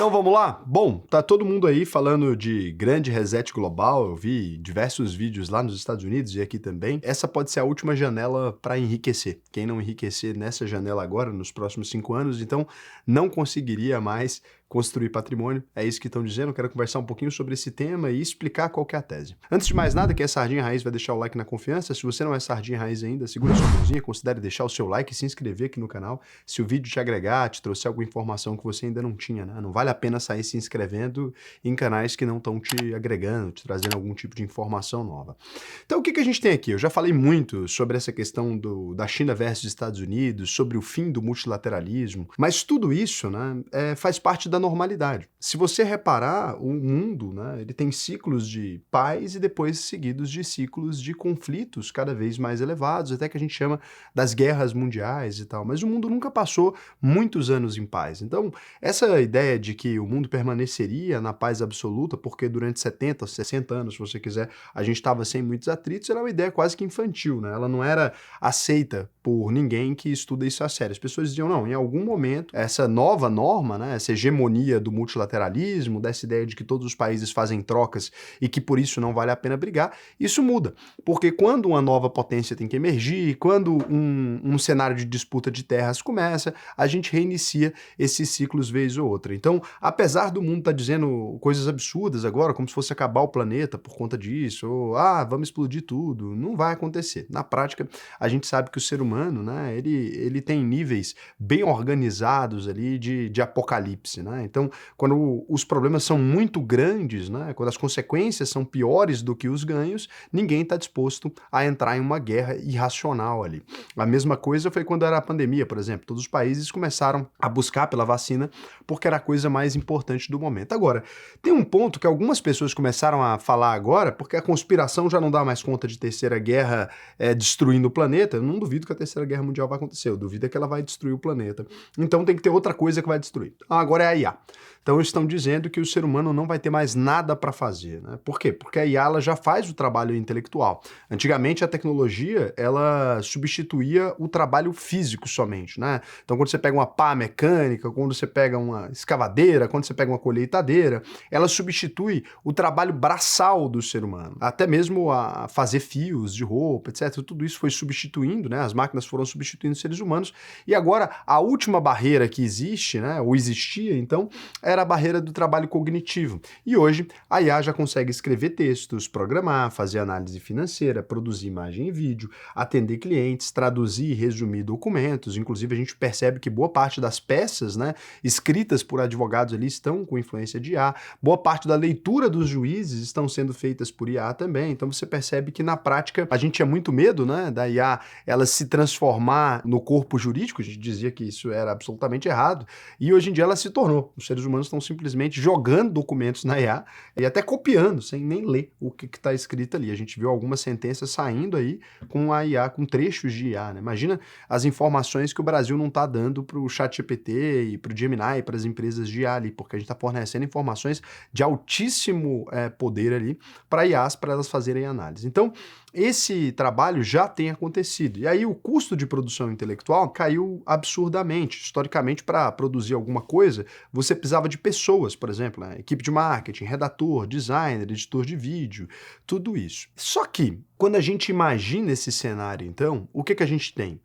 Então vamos lá? Bom, tá todo mundo aí falando de grande reset global, eu vi diversos vídeos lá nos Estados Unidos e aqui também. Essa pode ser a última janela para enriquecer. Quem não enriquecer nessa janela agora, nos próximos 5 anos, então não conseguiria mais construir patrimônio. É isso que estão dizendo, eu quero conversar um pouquinho sobre esse tema e explicar qual que é a tese. Antes de mais nada, quem é Sardinha Raiz vai deixar o like na confiança. Se você não é Sardinha Raiz ainda, segura sua mãozinha, considere deixar o seu like e se inscrever aqui no canal. Se o vídeo te agregar, te trouxer alguma informação que você ainda não tinha, né? Não vale a pena sair se inscrevendo em canais que não estão te agregando, te trazendo algum tipo de informação nova. Então o que a gente tem aqui? Eu já falei muito sobre essa questão da China versus Estados Unidos, sobre o fim do multilateralismo, mas tudo isso, né, faz parte da normalidade. Se você reparar, o mundo, né, ele tem ciclos de paz e depois seguidos de ciclos de conflitos cada vez mais elevados, até que a gente chama das guerras mundiais e tal, mas o mundo nunca passou muitos anos em paz. Então, essa ideia de que o mundo permaneceria na paz absoluta, porque durante 70, 60 anos, se você quiser, a gente estava sem muitos atritos, era uma ideia quase que infantil, né? Ela não era aceita por ninguém que estuda isso a sério. As pessoas diziam, não, em algum momento, essa nova norma, né, essa hegemonia do multilateralismo, dessa ideia de que todos os países fazem trocas e que por isso não vale a pena brigar, isso muda. Porque quando uma nova potência tem que emergir, quando um cenário de disputa de terras começa, a gente reinicia esses ciclos vez ou outra. Então, apesar do mundo estar dizendo coisas absurdas agora, como se fosse acabar o planeta por conta disso, ou vamos explodir tudo, não vai acontecer. Na prática, a gente sabe que o ser humano, né, ele tem níveis bem organizados ali de apocalipse, né? Então, quando os problemas são muito grandes, né, quando as consequências são piores do que os ganhos, ninguém está disposto a entrar em uma guerra irracional ali. A mesma coisa foi quando era a pandemia, por exemplo. Todos os países começaram a buscar pela vacina porque era a coisa mais importante do momento. Agora, tem um ponto que algumas pessoas começaram a falar agora, porque a conspiração já não dá mais conta de terceira guerra destruindo o planeta. Eu não duvido que a terceira guerra mundial vai acontecer, eu duvido que ela vai destruir o planeta. Então tem que ter outra coisa que vai destruir. Agora é a IA. Então eles estão dizendo que o ser humano não vai ter mais nada para fazer, né? Por quê? Porque a IA ela já faz o trabalho intelectual. Antigamente a tecnologia ela substituía o trabalho físico somente, né? Então quando você pega uma pá mecânica, quando você pega uma escavadeira, quando você pega uma colheitadeira, ela substitui o trabalho braçal do ser humano. Até mesmo a fazer fios de roupa, etc. Tudo isso foi substituindo, né? As máquinas foram substituindo os seres humanos e agora a última barreira que existe, né? Ou existia então, era a barreira do trabalho cognitivo. E hoje a IA já consegue escrever textos, programar, fazer análise financeira, produzir imagem e vídeo, atender clientes, traduzir e resumir documentos. Inclusive a gente percebe que boa parte das peças, né, escritas por advogados ali estão com influência de IA. Boa parte da leitura dos juízes estão sendo feitas por IA também. Então você percebe que na prática a gente tinha muito medo, né, da IA ela se transformar no corpo jurídico. A gente dizia que isso era absolutamente errado e hoje em dia ela se tornou. Os seres humanos estão simplesmente jogando documentos na IA e até copiando, sem nem ler o que está escrito ali. A gente viu algumas sentenças saindo aí com a IA, com trechos de IA, né? Imagina as informações que o Brasil não está dando para o ChatGPT e para o Gemini e para as empresas de IA ali, porque a gente está fornecendo informações de altíssimo poder ali para IAs, para elas fazerem análise. Então, esse trabalho já tem acontecido. E aí o custo de produção intelectual caiu absurdamente. Historicamente, para produzir alguma coisa, você precisava de pessoas, por exemplo, né? Equipe de marketing, redator, designer, editor de vídeo, tudo isso. Só que, quando a gente imagina esse cenário, então, o que a gente tem?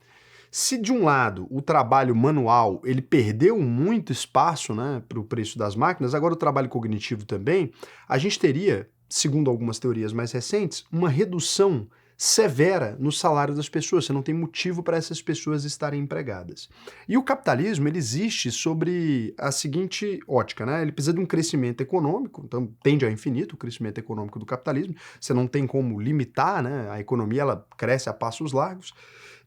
Se de um lado o trabalho manual ele perdeu muito espaço, né, para o preço das máquinas, agora o trabalho cognitivo também, a gente teria, segundo algumas teorias mais recentes, uma redução severa no salário das pessoas. Você não tem motivo para essas pessoas estarem empregadas. E o capitalismo ele existe sobre a seguinte ótica, né? Ele precisa de um crescimento econômico, então tende ao infinito o crescimento econômico do capitalismo. Você não tem como limitar, né? A economia ela cresce a passos largos.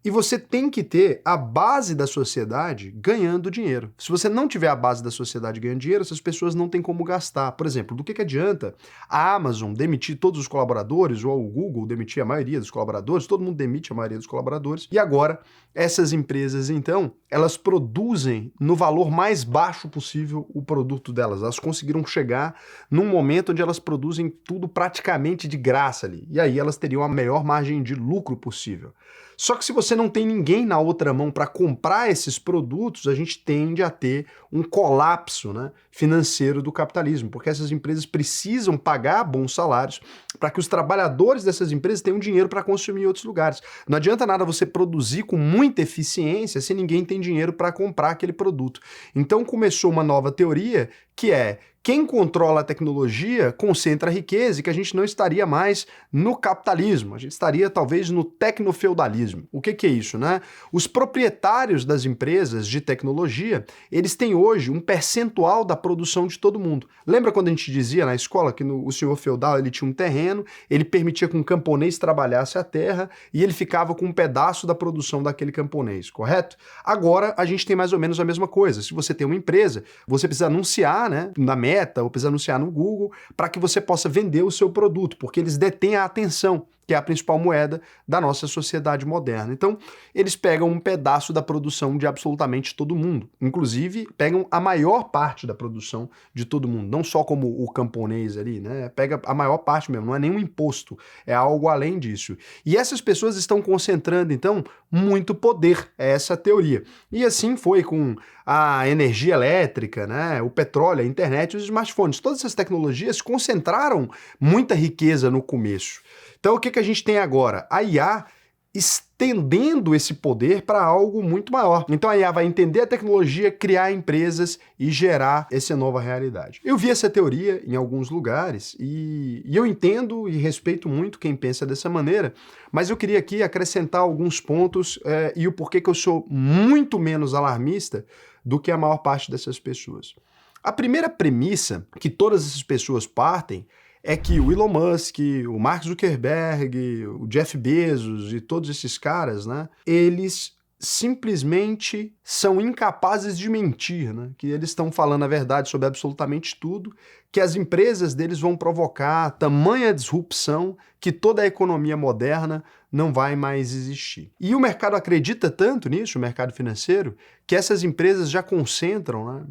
E você tem que ter a base da sociedade ganhando dinheiro. Se você não tiver a base da sociedade ganhando dinheiro, essas pessoas não têm como gastar. Por exemplo, do que adianta a Amazon demitir todos os colaboradores, ou o Google demitir a maioria dos colaboradores, todo mundo demite a maioria dos colaboradores, e agora essas empresas, então, elas produzem no valor mais baixo possível o produto delas. Elas conseguiram chegar num momento onde elas produzem tudo praticamente de graça ali. E aí elas teriam a melhor margem de lucro possível. Só que se você não tem ninguém na outra mão para comprar esses produtos, a gente tende a ter um colapso, né, financeiro do capitalismo, porque essas empresas precisam pagar bons salários para que os trabalhadores dessas empresas tenham dinheiro para consumir em outros lugares. Não adianta nada você produzir com muita eficiência se ninguém tem dinheiro para comprar aquele produto. Então começou uma nova teoria que é: quem controla a tecnologia concentra a riqueza, e que a gente não estaria mais no capitalismo, a gente estaria talvez no tecnofeudalismo. O que é isso, né? Os proprietários das empresas de tecnologia, eles têm hoje um percentual da produção de todo mundo. Lembra quando a gente dizia na escola que o senhor feudal ele tinha um terreno, ele permitia que um camponês trabalhasse a terra e ele ficava com um pedaço da produção daquele camponês, correto? Agora a gente tem mais ou menos a mesma coisa. Se você tem uma empresa, você precisa anunciar, né, na Meta, ou precisa anunciar no Google, para que você possa vender o seu produto, porque eles detêm a atenção, que é a principal moeda da nossa sociedade moderna. Então, eles pegam um pedaço da produção de absolutamente todo mundo. Inclusive, pegam a maior parte da produção de todo mundo, não só como o camponês ali, né? Pega a maior parte mesmo, não é nenhum imposto, é algo além disso. E essas pessoas estão concentrando, então, muito poder, é essa a teoria. E assim foi com a energia elétrica, né? O petróleo, a internet, os smartphones. Todas essas tecnologias concentraram muita riqueza no começo. Então o que a gente tem agora? A IA estendendo esse poder para algo muito maior. Então a IA vai entender a tecnologia, criar empresas e gerar essa nova realidade. Eu vi essa teoria em alguns lugares e eu entendo e respeito muito quem pensa dessa maneira, mas eu queria aqui acrescentar alguns pontos e o porquê que eu sou muito menos alarmista do que a maior parte dessas pessoas. A primeira premissa que todas essas pessoas partem é que o Elon Musk, o Mark Zuckerberg, o Jeff Bezos e todos esses caras, né, eles simplesmente são incapazes de mentir, né? Que eles estão falando a verdade sobre absolutamente tudo, que as empresas deles vão provocar tamanha disrupção que toda a economia moderna não vai mais existir. E o mercado acredita tanto nisso, o mercado financeiro, que essas empresas já concentram, né,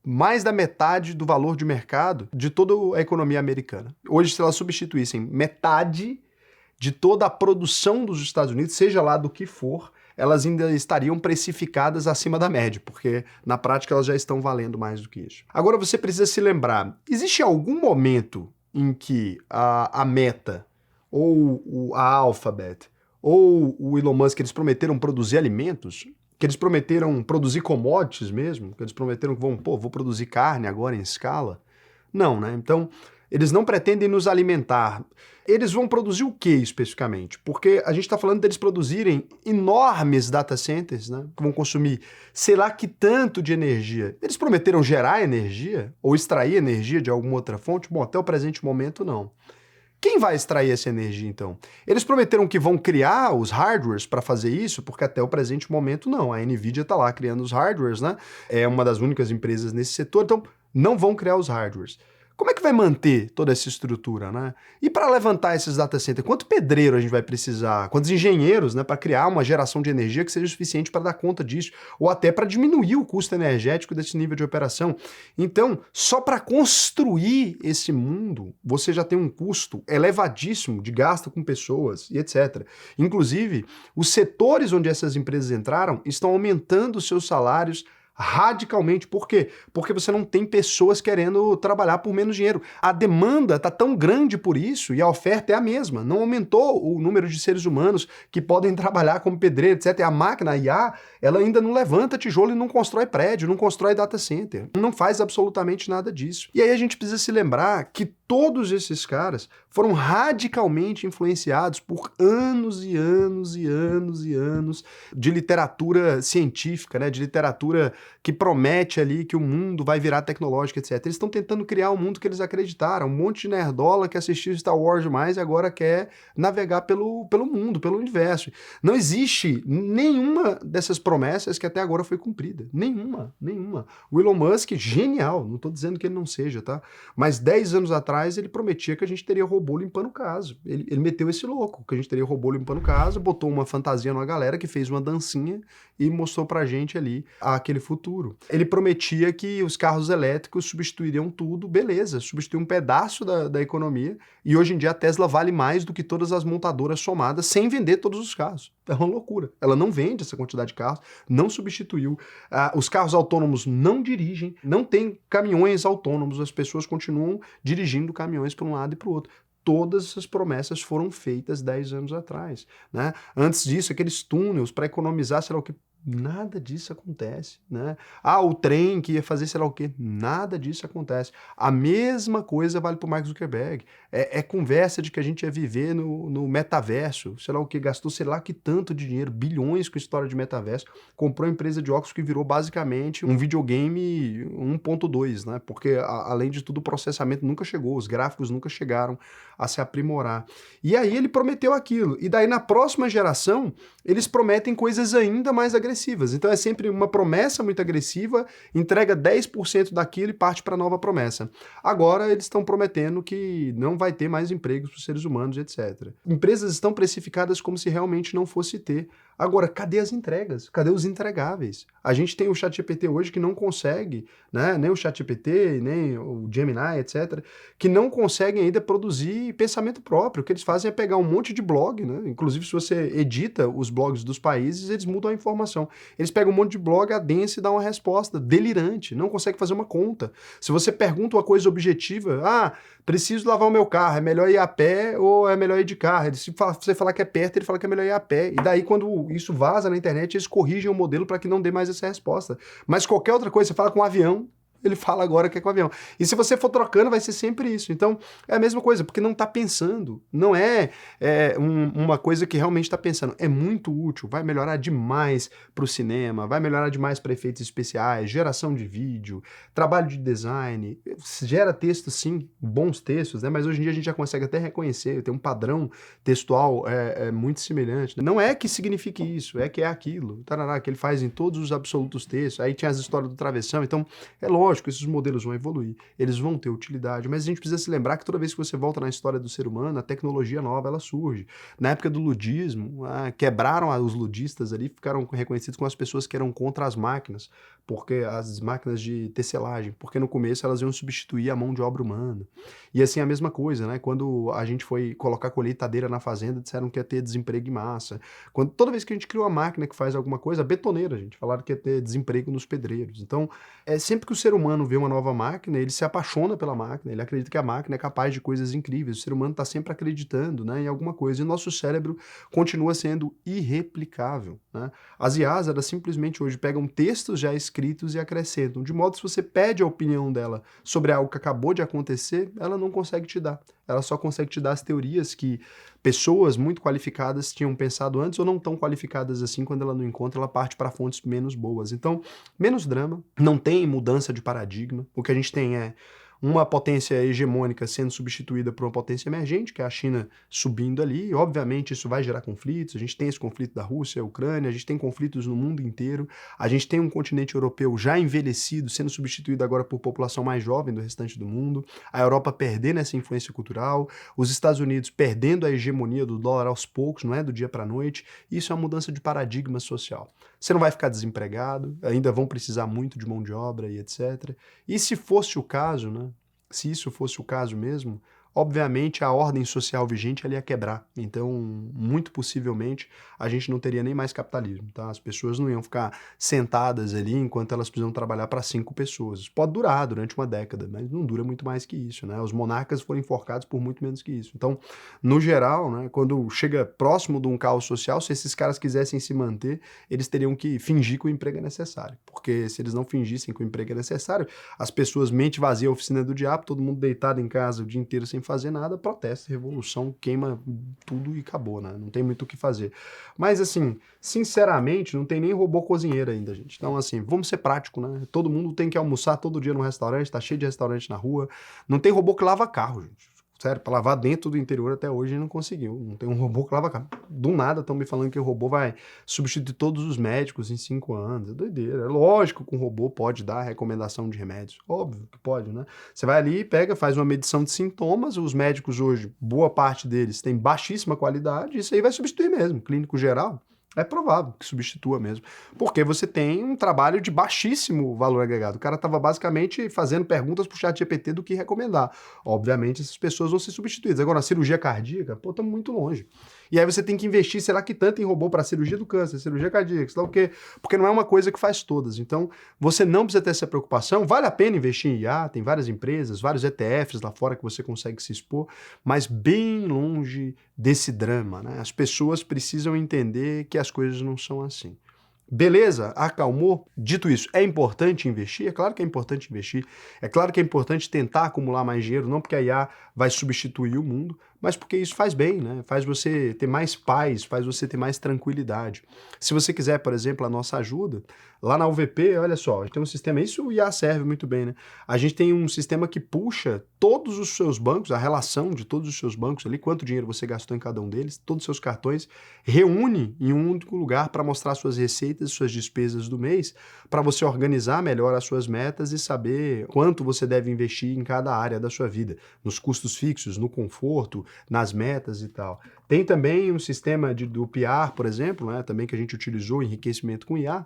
mais da metade do valor de mercado de toda a economia americana. Hoje, se elas substituíssem metade de toda a produção dos Estados Unidos, seja lá do que for, elas ainda estariam precificadas acima da média, porque na prática elas já estão valendo mais do que isso. Agora você precisa se lembrar, existe algum momento em que a Meta, ou a Alphabet, ou o Elon Musk, eles prometeram produzir alimentos? Que eles prometeram produzir commodities mesmo? Que eles prometeram que vou produzir carne agora em escala? Não, né? Então, eles não pretendem nos alimentar. Eles vão produzir o que especificamente? Porque a gente está falando deles produzirem enormes data centers, né? Que vão consumir sei lá que tanto de energia. Eles prometeram gerar energia? Ou extrair energia de alguma outra fonte? Bom, até o presente momento, não. Quem vai extrair essa energia, então? Eles prometeram que vão criar os hardwares para fazer isso, porque até o presente momento não. A NVIDIA está lá criando os hardwares, né? É uma das únicas empresas nesse setor, então não vão criar os hardwares. Como é que vai manter toda essa estrutura, né? E para levantar esses data centers, quanto pedreiro a gente vai precisar? Quantos engenheiros, né, para criar uma geração de energia que seja suficiente para dar conta disso? Ou até para diminuir o custo energético desse nível de operação? Então, só para construir esse mundo, você já tem um custo elevadíssimo de gasto com pessoas e etc. Inclusive, os setores onde essas empresas entraram estão aumentando os seus salários radicalmente. Por quê? Porque você não tem pessoas querendo trabalhar por menos dinheiro. A demanda está tão grande por isso e a oferta é a mesma. Não aumentou o número de seres humanos que podem trabalhar como pedreiro, etc. E a máquina, a IA, ela ainda não levanta tijolo e não constrói prédio, não constrói data center. Não faz absolutamente nada disso. E aí a gente precisa se lembrar que todos esses caras foram radicalmente influenciados por anos e anos e anos e anos de literatura científica, né? De literatura que promete ali que o mundo vai virar tecnológico, etc. Eles estão tentando criar um mundo que eles acreditaram. Um monte de nerdola que assistiu Star Wars demais e agora quer navegar pelo mundo, pelo universo. Não existe nenhuma dessas promessas que até agora foi cumprida. Nenhuma. O Elon Musk, genial, não estou dizendo que ele não seja, tá? Mas 10 anos atrás atrás, ele prometia que a gente teria robô limpando casa. Ele meteu esse louco, que a gente teria robô limpando casa, botou uma fantasia numa galera que fez uma dancinha e mostrou pra gente ali aquele futuro. Ele prometia que os carros elétricos substituiriam tudo, beleza, substituir um pedaço da economia, e hoje em dia a Tesla vale mais do que todas as montadoras somadas, sem vender todos os carros. É uma loucura. Ela não vende essa quantidade de carros, não substituiu. Os carros autônomos não dirigem, não tem caminhões autônomos, as pessoas continuam dirigindo caminhões para um lado e para o outro. Todas essas promessas foram feitas 10 anos atrás, né? Antes disso, aqueles túneis para economizar, sei lá o que, nada disso acontece, né? O trem que ia fazer sei lá o quê, nada disso acontece. A mesma coisa vale para o Mark Zuckerberg. É conversa de que a gente ia viver no metaverso, sei lá o que, gastou sei lá que tanto de dinheiro, bilhões com história de metaverso, comprou uma empresa de óculos que virou basicamente um videogame 1.2, né? Porque além de tudo o processamento nunca chegou, os gráficos nunca chegaram a se aprimorar. E aí ele prometeu aquilo, e daí na próxima geração eles prometem coisas ainda mais agressivas. Então é sempre uma promessa muito agressiva, entrega 10% daquilo e parte para nova promessa. Agora eles estão prometendo que não vai ter mais empregos para os seres humanos, etc. Empresas estão precificadas como se realmente não fosse ter. Agora, cadê as entregas? Cadê os entregáveis? A gente tem o ChatGPT hoje que não consegue, né? Nem o ChatGPT, nem o Gemini, etc., que não conseguem ainda produzir pensamento próprio. O que eles fazem é pegar um monte de blog, né? Inclusive, se você edita os blogs dos países, eles mudam a informação. Eles pegam um monte de blog, adensa e dá uma resposta delirante, não consegue fazer uma conta. Se você pergunta uma coisa objetiva, preciso lavar o meu carro, é melhor ir a pé ou é melhor ir de carro? Se você falar que é perto, ele fala que é melhor ir a pé. E daí, quando isso vaza na internet, eles corrigem o modelo para que não dê mais essa resposta. Mas qualquer outra coisa, você fala com um avião, ele fala agora que é com avião. E se você for trocando, vai ser sempre isso. Então, é a mesma coisa, porque não está pensando. Não uma coisa que realmente está pensando. É muito útil, vai melhorar demais para o cinema, vai melhorar demais para efeitos especiais, geração de vídeo, trabalho de design. Gera texto, sim, bons textos, né? Mas hoje em dia a gente já consegue até reconhecer, tem um padrão textual muito semelhante. Não é que signifique isso, é que é aquilo. Tarará, que ele faz em todos os absolutos textos. Aí tinha as histórias do travessão, então é lógico. Esses modelos vão evoluir, eles vão ter utilidade, mas a gente precisa se lembrar que toda vez que você volta na história do ser humano, a tecnologia nova, ela surge. Na época do ludismo, quebraram os ludistas ali, ficaram reconhecidos como as pessoas que eram contra as máquinas, porque as máquinas de tecelagem, porque no começo elas iam substituir a mão de obra humana. E assim, a mesma coisa, né? Quando a gente foi colocar colheitadeira na fazenda, disseram que ia ter desemprego em massa. Toda vez que a gente cria uma máquina que faz alguma coisa, a betoneira, gente, falaram que ia ter desemprego nos pedreiros. Então, sempre que o ser humano vê uma nova máquina, ele se apaixona pela máquina, ele acredita que a máquina é capaz de coisas incríveis. O ser humano está sempre acreditando, né, em alguma coisa, e o nosso cérebro continua sendo irreplicável, né? As IAs, elas simplesmente hoje pegam textos já escritos e acrescentam, de modo que se você pede a opinião dela sobre algo que acabou de acontecer, ela não consegue te dar. Ela só consegue te dar as teorias que pessoas muito qualificadas tinham pensado antes ou não tão qualificadas assim. Quando ela não encontra, ela parte para fontes menos boas. Então, menos drama, não tem mudança de paradigma. O que a gente tem é uma potência hegemônica sendo substituída por uma potência emergente, que é a China subindo ali, e obviamente isso vai gerar conflitos. A gente tem esse conflito da Rússia, a Ucrânia, a gente tem conflitos no mundo inteiro, a gente tem um continente europeu já envelhecido, sendo substituído agora por população mais jovem do restante do mundo, a Europa perdendo essa influência cultural, os Estados Unidos perdendo a hegemonia do dólar aos poucos, não é do dia para a noite. Isso é uma mudança de paradigma social. Você não vai ficar desempregado, ainda vão precisar muito de mão de obra e etc. E se fosse o caso, né? Se isso fosse o caso mesmo, obviamente a ordem social vigente ela ia quebrar. Então, muito possivelmente, a gente não teria nem mais capitalismo, tá? As pessoas não iam ficar sentadas ali enquanto elas precisam trabalhar para 5 pessoas. Isso pode durar durante uma década, mas não dura muito mais que isso, né? Os monarcas foram enforcados por muito menos que isso. Então, no geral, né, quando chega próximo de um caos social, se esses caras quisessem se manter, eles teriam que fingir que o emprego é necessário. Porque se eles não fingissem que o emprego é necessário, as pessoas mente vazia, a oficina do diabo, todo mundo deitado em casa o dia inteiro sem fazer nada, protesta, revolução, queima tudo e acabou, né? Não tem muito o que fazer. Mas, assim, sinceramente, não tem nem robô cozinheiro ainda, gente. Então, assim, vamos ser práticos, né? Todo mundo tem que almoçar todo dia no restaurante, tá cheio de restaurante na rua. Não tem robô que lava carro, gente. Sério, para lavar dentro do interior até hoje não conseguiu. Não tem um robô que lava carro. Do nada estão me falando que o robô vai substituir todos os médicos em 5 anos. É doideira. É lógico que um robô pode dar recomendação de remédios. Óbvio que pode, né? Você vai ali, pega, faz uma medição de sintomas. Os médicos hoje, boa parte deles, tem baixíssima qualidade. Isso aí vai substituir mesmo. Clínico geral. É provável que substitua mesmo, porque você tem um trabalho de baixíssimo valor agregado. O cara estava basicamente fazendo perguntas para o ChatGPT do que recomendar. Obviamente, essas pessoas vão ser substituídas. Agora, a cirurgia cardíaca, pô, estamos muito longe. E aí você tem que investir, será que tanto em robô para cirurgia do câncer, cirurgia cardíaca, sei lá o quê? Porque não é uma coisa que faz todas. Então, você não precisa ter essa preocupação. Vale a pena investir em IA, tem várias empresas, vários ETFs lá fora que você consegue se expor, mas bem longe desse drama, né? As pessoas precisam entender que as coisas não são assim. Beleza? Acalmou? Dito isso, é importante investir? É claro que é importante investir. É claro que é importante tentar acumular mais dinheiro, não porque a IA vai substituir o mundo, mas porque isso faz bem, né? Faz você ter mais paz, faz você ter mais tranquilidade. Se você quiser, por exemplo, a nossa ajuda, lá na UVP, olha só, a gente tem um sistema, isso o IA serve muito bem, né? A gente tem um sistema que puxa todos os seus bancos, a relação de todos os seus bancos ali, quanto dinheiro você gastou em cada um deles, todos os seus cartões, reúne em um único lugar para mostrar suas receitas, suas despesas do mês, para você organizar melhor as suas metas e saber quanto você deve investir em cada área da sua vida, nos custos fixos, no conforto, nas metas e tal. Tem também um sistema do PR, por exemplo, né, também que a gente utilizou, enriquecimento com IA,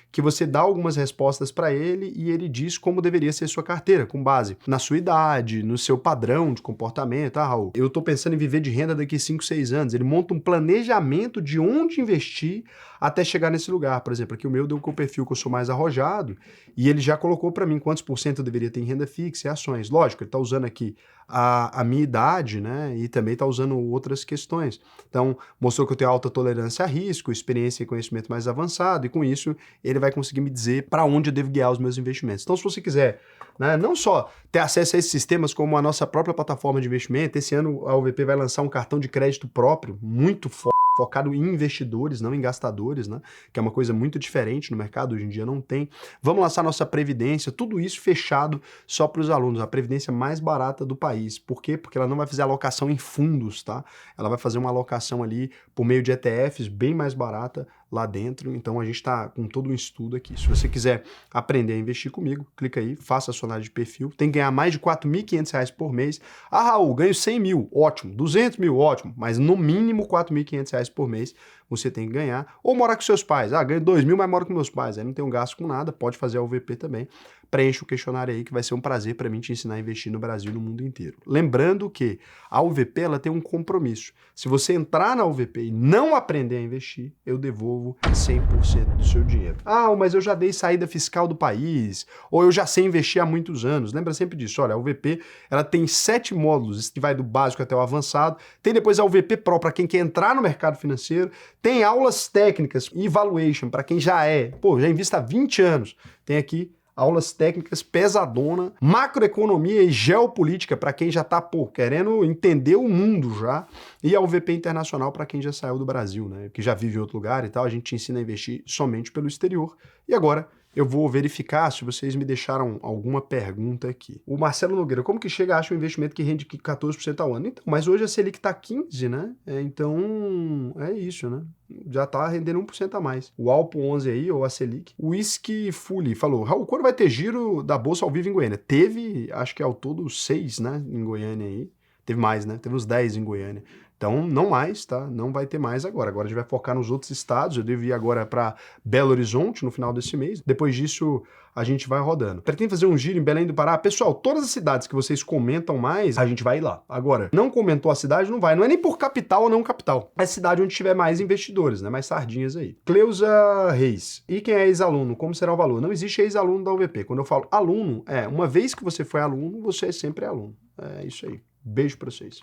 que você dá algumas respostas para ele e ele diz como deveria ser sua carteira, com base na sua idade, no seu padrão de comportamento. Ah, Raul, eu estou pensando em viver de renda daqui 5, 6 anos. Ele monta um planejamento de onde investir até chegar nesse lugar. Por exemplo, aqui o meu deu com o perfil que eu sou mais arrojado e ele já colocou para mim quantos por cento eu deveria ter em renda fixa e ações. Lógico, ele está usando aqui a minha idade, né, e também está usando outras questões. Então, mostrou que eu tenho alta tolerância a risco, experiência e conhecimento mais avançado, e com isso ele vai conseguir me dizer para onde eu devo guiar os meus investimentos. Então, se você quiser, né, não só ter acesso a esses sistemas, como a nossa própria plataforma de investimento, esse ano a UVP vai lançar um cartão de crédito próprio, muito focado em investidores, não em gastadores, né? Que é uma coisa muito diferente no mercado, hoje em dia não tem. Vamos lançar nossa previdência, tudo isso fechado só para os alunos, a previdência mais barata do país. Por quê? Porque ela não vai fazer alocação em fundos, tá? Ela vai fazer uma alocação ali por meio de ETFs, bem mais barata lá dentro, então a gente está com todo um estudo aqui. Se você quiser aprender a investir comigo, clica aí, faça a sua análise de perfil, tem que ganhar mais de R$ 4.500 por mês. Ah, Raul, ganho 100 mil, ótimo, 200 mil, ótimo, mas no mínimo R$ 4.500 por mês você tem que ganhar, ou morar com seus pais, ganho 2 mil, mas moro com meus pais, aí não tem um gasto com nada, pode fazer a UVP também, preencha o questionário aí que vai ser um prazer para mim te ensinar a investir no Brasil e no mundo inteiro. Lembrando que a UVP ela tem um compromisso, se você entrar na UVP e não aprender a investir, eu devolvo 100% do seu dinheiro. Ah, mas eu já dei saída fiscal do país, ou eu já sei investir há muitos anos, lembra sempre disso, olha, a UVP ela tem 7 módulos, que vai do básico até o avançado, tem depois a UVP Pro para quem quer entrar no mercado financeiro, tem aulas técnicas e evaluation para quem já já invista há 20 anos. Tem aqui aulas técnicas pesadona, macroeconomia e geopolítica para quem já está querendo entender o mundo já, e a UVP Internacional para quem já saiu do Brasil, né, que já vive em outro lugar e tal, a gente te ensina a investir somente pelo exterior. E agora eu vou verificar se vocês me deixaram alguma pergunta aqui. O Marcelo Nogueira, como que chega a achar um investimento que rende 14% ao ano? Então, mas hoje a Selic está 15%, né? Então, é isso, né? Já está rendendo 1% a mais. O Alpo 11 aí, ou a Selic. O Whisky Fully falou, Raul, quando vai ter giro da Bolsa ao vivo em Goiânia? Teve, acho que ao todo 6, né, em Goiânia aí. Teve mais, né? Teve uns 10 em Goiânia. Então, não mais, tá? Não vai ter mais agora. Agora a gente vai focar nos outros estados. Eu devo ir agora para Belo Horizonte no final desse mês. Depois disso, a gente vai rodando. Pretendo fazer um giro em Belém do Pará. Pessoal, todas as cidades que vocês comentam mais, a gente vai lá. Agora, não comentou a cidade, não vai. Não é nem por capital ou não capital. É cidade onde tiver mais investidores, né? Mais sardinhas aí. Cleusa Reis. E quem é ex-aluno? Como será o valor? Não existe ex-aluno da UVP. Quando eu falo aluno, uma vez que você foi aluno, você sempre é aluno. É isso aí. Beijo pra vocês.